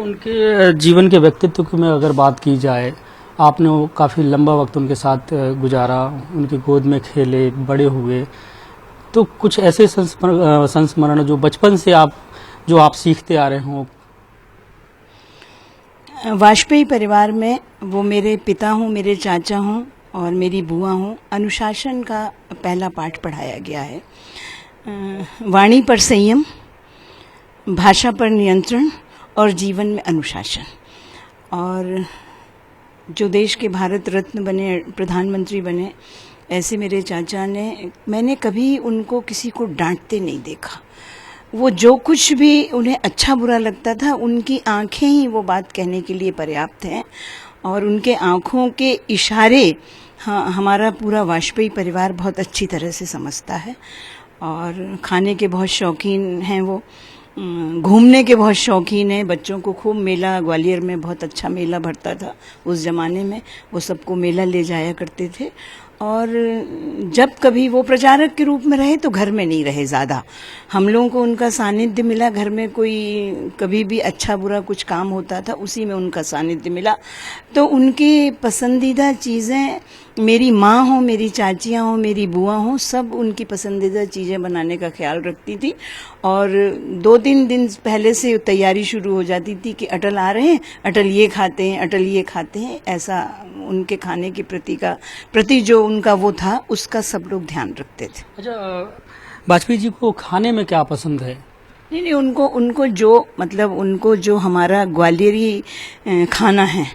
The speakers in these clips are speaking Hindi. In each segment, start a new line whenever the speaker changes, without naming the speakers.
उनके जीवन के व्यक्तित्व में अगर बात की जाए, आपने वो काफ़ी लंबा वक्त उनके साथ गुजारा, उनकी गोद में खेले, बड़े हुए, तो कुछ ऐसे संस्मरण जो बचपन से आप सीखते आ रहे हों।
वाजपेयी परिवार में वो मेरे पिता हों, मेरे चाचा हों और मेरी बुआ हों, अनुशासन का पहला पाठ पढ़ाया गया है। वाणी पर संयम, भाषा पर नियंत्रण और जीवन में अनुशासन। और जो देश के भारत रत्न बने, प्रधानमंत्री बने, ऐसे मेरे चाचा ने, मैंने कभी उनको किसी को डांटते नहीं देखा। वो जो कुछ भी उन्हें अच्छा बुरा लगता था, उनकी आंखें ही वो बात कहने के लिए पर्याप्त हैं। और उनके आंखों के इशारे हमारा पूरा वाजपेयी परिवार बहुत अच्छी तरह से समझता है। और खाने के बहुत शौकीन हैं वो, घूमने के बहुत शौकीन हैं। बच्चों को खूब मेला, ग्वालियर में बहुत अच्छा मेला भरता था उस ज़माने में, वो सबको मेला ले जाया करते थे। और जब कभी वो प्रचारक के रूप में रहे तो घर में नहीं रहे ज़्यादा। हम लोगों को उनका सानिध्य मिला, घर में कोई कभी भी अच्छा बुरा कुछ काम होता था, उसी में उनका सानिध्य मिला। तो उनकी पसंदीदा चीज़ें, मेरी माँ हो, मेरी चाचियाँ हो, मेरी बुआ हो, सब उनकी पसंदीदा चीज़ें बनाने का ख्याल रखती थी। और 2-3 दिन पहले से तैयारी शुरू हो जाती थी कि अटल आ रहे हैं, अटल ये खाते हैं, अटल ये खाते हैं। ऐसा उनके खाने के प्रति जो उनका वो था, उसका सब लोग ध्यान रखते थे।
अच्छा, वाजपेयी जी को खाने में क्या पसंद है?
नहीं, उनको जो हमारा ग्वालियरी खाना है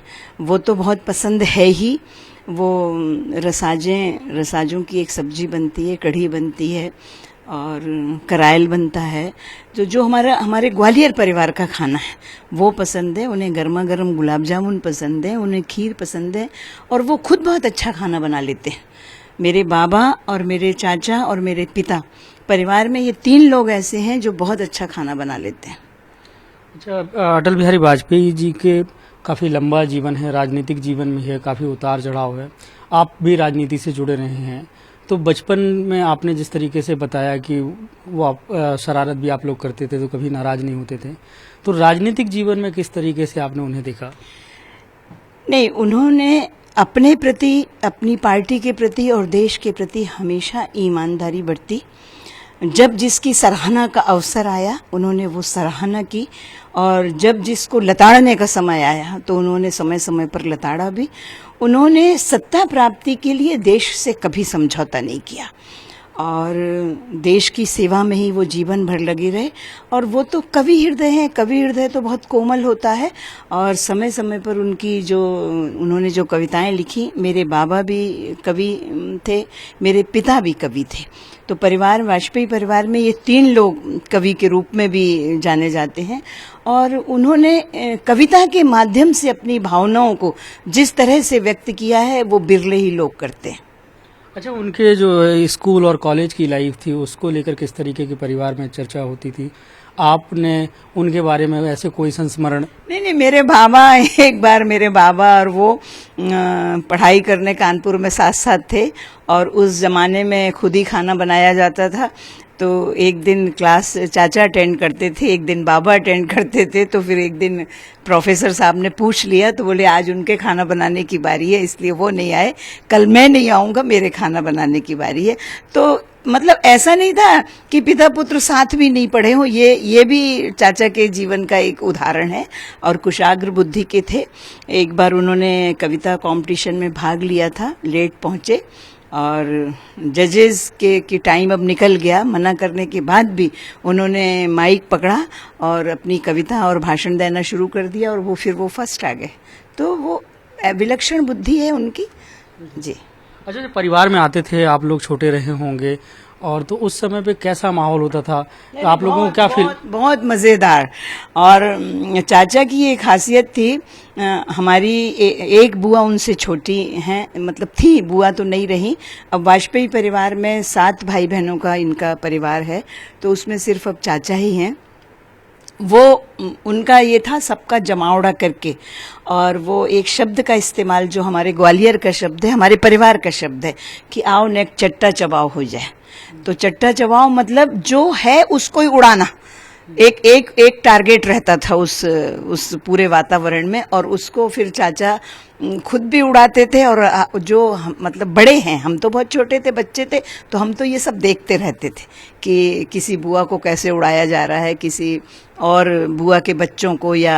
वो तो बहुत पसंद है ही। वो रसाजों की एक सब्जी बनती है, कढ़ी बनती है और करायल बनता है। जो हमारे ग्वालियर परिवार का खाना है वो पसंद है। उन्हें गर्मा गर्म गुलाब जामुन पसंद है, उन्हें खीर पसंद है। और वो खुद बहुत अच्छा खाना बना लेते हैं। मेरे बाबा और मेरे चाचा और मेरे पिता, परिवार में ये 3 लोग ऐसे हैं जो बहुत अच्छा खाना बना लेते हैं।
अच्छा, अटल बिहारी वाजपेयी जी के काफ़ी लंबा जीवन है, राजनीतिक जीवन में है, काफ़ी उतार चढ़ाव है। आप भी राजनीति से जुड़े रहे हैं, तो बचपन में आपने जिस तरीके से बताया कि वो शरारत भी आप लोग करते थे, तो कभी नाराज़ नहीं होते थे, तो राजनीतिक जीवन में किस तरीके से आपने उन्हें देखा?
नहीं, उन्होंने अपने प्रति, अपनी पार्टी के प्रति और देश के प्रति हमेशा ईमानदारी बरती। जब जिसकी सराहना का अवसर आया, उन्होंने वो सराहना की। और जब जिसको लताड़ने का समय आया तो उन्होंने समय समय पर लताड़ा भी। उन्होंने सत्ता प्राप्ति के लिए देश से कभी समझौता नहीं किया और देश की सेवा में ही वो जीवन भर लगे रहे। और वो तो कवि हृदय हैं। कवि हृदय तो बहुत कोमल होता है। और समय समय पर उन्होंने जो कविताएं लिखी, मेरे बाबा भी कवि थे, मेरे पिता भी कवि थे। तो वाजपेयी परिवार में ये 3 लोग कवि के रूप में भी जाने जाते हैं। और उन्होंने कविता के माध्यम से अपनी भावनाओं को जिस तरह से व्यक्त किया है, वो बिरले ही लोग करते हैं।
अच्छा, उनके जो स्कूल और कॉलेज की लाइफ थी, उसको लेकर किस तरीके के परिवार में चर्चा होती थी? आपने उनके बारे में ऐसे कोई संस्मरण?
नहीं, मेरे बाबा और वो पढ़ाई करने कानपुर में साथ साथ थे। और उस जमाने में खुद ही खाना बनाया जाता था। तो एक दिन क्लास चाचा अटेंड करते थे, एक दिन बाबा अटेंड करते थे। तो फिर एक दिन प्रोफेसर साहब ने पूछ लिया, तो बोले आज उनके खाना बनाने की बारी है, इसलिए वो नहीं आए, कल मैं नहीं आऊँगा, मेरे खाना बनाने की बारी है। तो मतलब ऐसा नहीं था कि पिता पुत्र साथ भी नहीं पढ़े हों। ये भी चाचा के जीवन का एक उदाहरण है। और कुशाग्र बुद्धि के थे। एक बार उन्होंने कविता कंपटीशन में भाग लिया था, लेट पहुँचे और जजेस की टाइम अब निकल गया, मना करने के बाद भी उन्होंने माइक पकड़ा और अपनी कविता और भाषण देना शुरू कर दिया। और वो फर्स्ट आ गए। तो वो विलक्षण बुद्धि है उनकी जी।
अच्छा, जब परिवार में आते थे, आप लोग छोटे रहे होंगे, और तो उस समय पे कैसा माहौल होता था? आप लोगों को क्या फील?
बहुत मज़ेदार। और चाचा की एक खासियत थी, हमारी एक बुआ उनसे छोटी हैं, मतलब थी, बुआ तो नहीं रही। अब वाजपेयी परिवार में 7 भाई बहनों का इनका परिवार है, तो उसमें सिर्फ अब चाचा ही हैं। वो उनका ये था सबका जमावड़ा करके। और वो एक शब्द का इस्तेमाल, जो हमारे ग्वालियर का शब्द है, हमारे परिवार का शब्द है कि आओ नेक चट्टा चबाओ हो जाए। तो चट्टा चबाओ मतलब जो है उसको ही उड़ाना। एक टारगेट रहता था उस पूरे वातावरण में, और उसको फिर चाचा खुद भी उड़ाते थे। और मतलब बड़े हैं, हम तो बहुत छोटे थे, बच्चे थे, तो हम तो ये सब देखते रहते थे कि किसी बुआ को कैसे उड़ाया जा रहा है, किसी और बुआ के बच्चों को या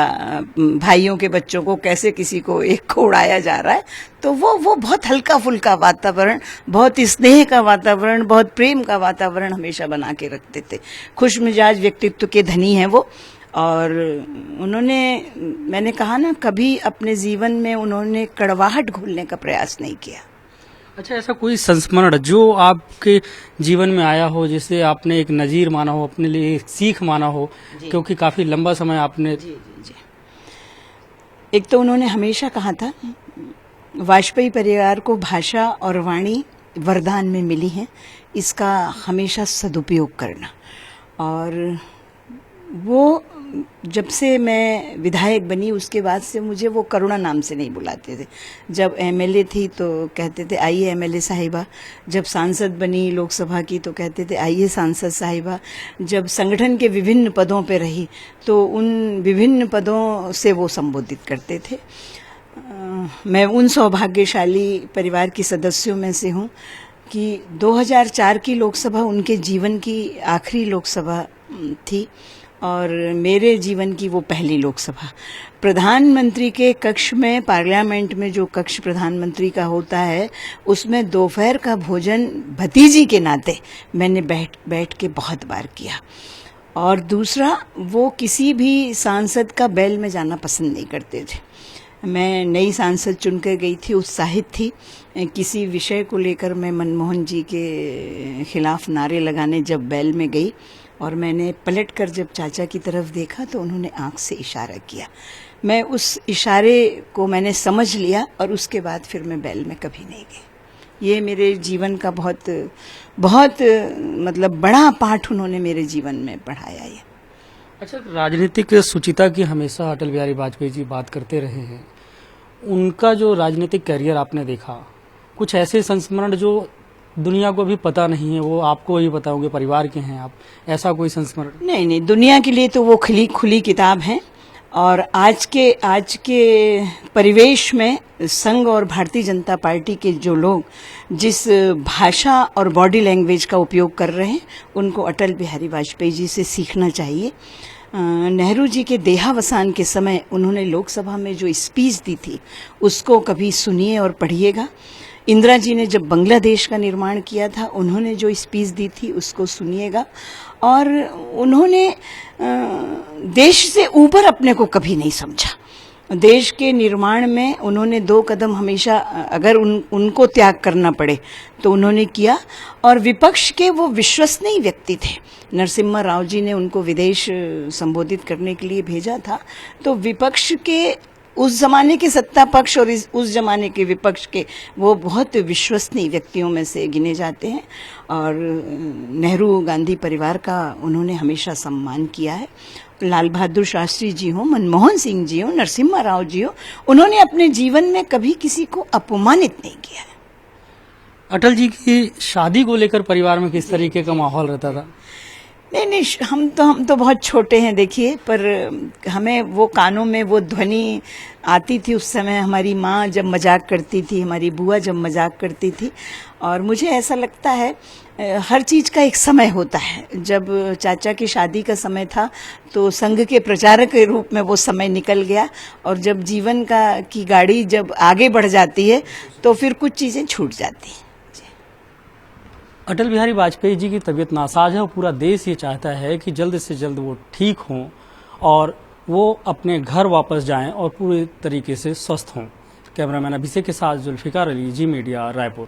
भाइयों के बच्चों को कैसे किसी को एक को उड़ाया जा रहा है। तो वो बहुत हल्का फुल्का वातावरण, बहुत स्नेह का वातावरण, बहुत प्रेम का वातावरण हमेशा बना के रखते थे। खुश मिजाज व्यक्तित्व के धनी हैं वो। और उन्होंने, मैंने कहा ना, कभी अपने जीवन में उन्होंने कड़वाहट घोलने का प्रयास नहीं किया।
अच्छा, ऐसा कोई संस्मरण जो आपके जीवन में आया हो, जिसे आपने एक नजीर माना हो, अपने लिए एक सीख माना हो, क्योंकि काफी लंबा समय आपने।
जी। एक तो उन्होंने हमेशा कहा था, वाजपेयी परिवार को भाषा और वाणी वरदान में मिली है, इसका हमेशा सदुपयोग करना। और वो जब से मैं विधायक बनी उसके बाद से मुझे वो करुणा नाम से नहीं बुलाते थे। जब एमएलए थी तो कहते थे आइए एमएलए साहिबा, जब सांसद बनी लोकसभा की तो कहते थे आइए सांसद साहिबा, जब संगठन के विभिन्न पदों पे रही तो उन विभिन्न पदों से वो संबोधित करते थे। मैं उन सौभाग्यशाली परिवार की सदस्यों में से हूँ कि 2004 की लोकसभा उनके जीवन की आखिरी लोकसभा थी और मेरे जीवन की वो पहली लोकसभा। प्रधानमंत्री के कक्ष में, पार्लियामेंट में जो कक्ष प्रधानमंत्री का होता है, उसमें दोपहर का भोजन भतीजी के नाते मैंने बैठ के बहुत बार किया। और दूसरा, वो किसी भी सांसद का बैल में जाना पसंद नहीं करते थे। मैं नई सांसद चुनकर गई थी, उत्साहित थी। किसी विषय को लेकर मैं मनमोहन जी के खिलाफ नारे लगाने जब बैल में गई और मैंने पलटकर जब चाचा की तरफ देखा तो उन्होंने आंख से इशारा किया। मैं उस इशारे को मैंने समझ लिया और उसके बाद फिर मैं बैल में कभी नहीं गई। ये मेरे जीवन का बहुत बहुत मतलब बड़ा पाठ उन्होंने मेरे जीवन में पढ़ाया। ये
अच्छा, राजनीतिक सुचिता की हमेशा अटल बिहारी वाजपेयी जी बात करते रहे हैं। उनका जो राजनीतिक करियर आपने देखा, कुछ ऐसे संस्मरण जो दुनिया को भी पता नहीं है, वो आपको ही पता होंगे, परिवार के हैं आप, ऐसा कोई संस्मरण?
नहीं, दुनिया के लिए तो वो खुली किताब है। और आज के परिवेश में संघ और भारतीय जनता पार्टी के जो लोग जिस भाषा और बॉडी लैंग्वेज का उपयोग कर रहे हैं, उनको अटल बिहारी वाजपेयी जी से सीखना चाहिए। नेहरू जी के देहावसान के समय उन्होंने लोकसभा में जो स्पीच दी थी उसको कभी सुनिए और पढ़िएगा। इंदिरा जी ने जब बांग्लादेश का निर्माण किया था, उन्होंने जो स्पीच दी थी उसको सुनिएगा। और उन्होंने देश से ऊपर अपने को कभी नहीं समझा। देश के निर्माण में उन्होंने 2 कदम हमेशा, अगर उनको त्याग करना पड़े तो उन्होंने किया। और विपक्ष के वो विश्वसनीय व्यक्ति थे। नरसिम्हा राव जी ने उनको विदेश संबोधित करने के लिए भेजा था, तो विपक्ष के, उस जमाने के सत्ता पक्ष और उस जमाने के विपक्ष के, वो बहुत विश्वसनीय व्यक्तियों में से गिने जाते हैं। और नेहरू गांधी परिवार का उन्होंने हमेशा सम्मान किया है। लाल बहादुर शास्त्री जी हो, मनमोहन सिंह जी हो, नरसिम्हा राव जी हो, उन्होंने अपने जीवन में कभी किसी को अपमानित नहीं किया है।
अटल जी की शादी को लेकर परिवार में किस तरीके का माहौल रहता था?
नहीं, हम तो बहुत छोटे हैं देखिए, पर हमें वो कानों में वो ध्वनि आती थी उस समय। हमारी माँ जब मजाक करती थी, हमारी बुआ जब मजाक करती थी। और मुझे ऐसा लगता है हर चीज़ का एक समय होता है। जब चाचा की शादी का समय था तो संघ के प्रचारक के रूप में वो समय निकल गया, और जब जीवन की गाड़ी जब आगे बढ़ जाती है तो फिर कुछ चीज़ें छूट जाती हैं।
अटल बिहारी वाजपेयी जी की तबीयत नासाज है और पूरा देश ये चाहता है कि जल्द से जल्द वो ठीक हों और वो अपने घर वापस जाएं और पूरे तरीके से स्वस्थ हों। कैमरामैन अभिषेक के साथ जुल्फिकार अली, जी मीडिया, रायपुर।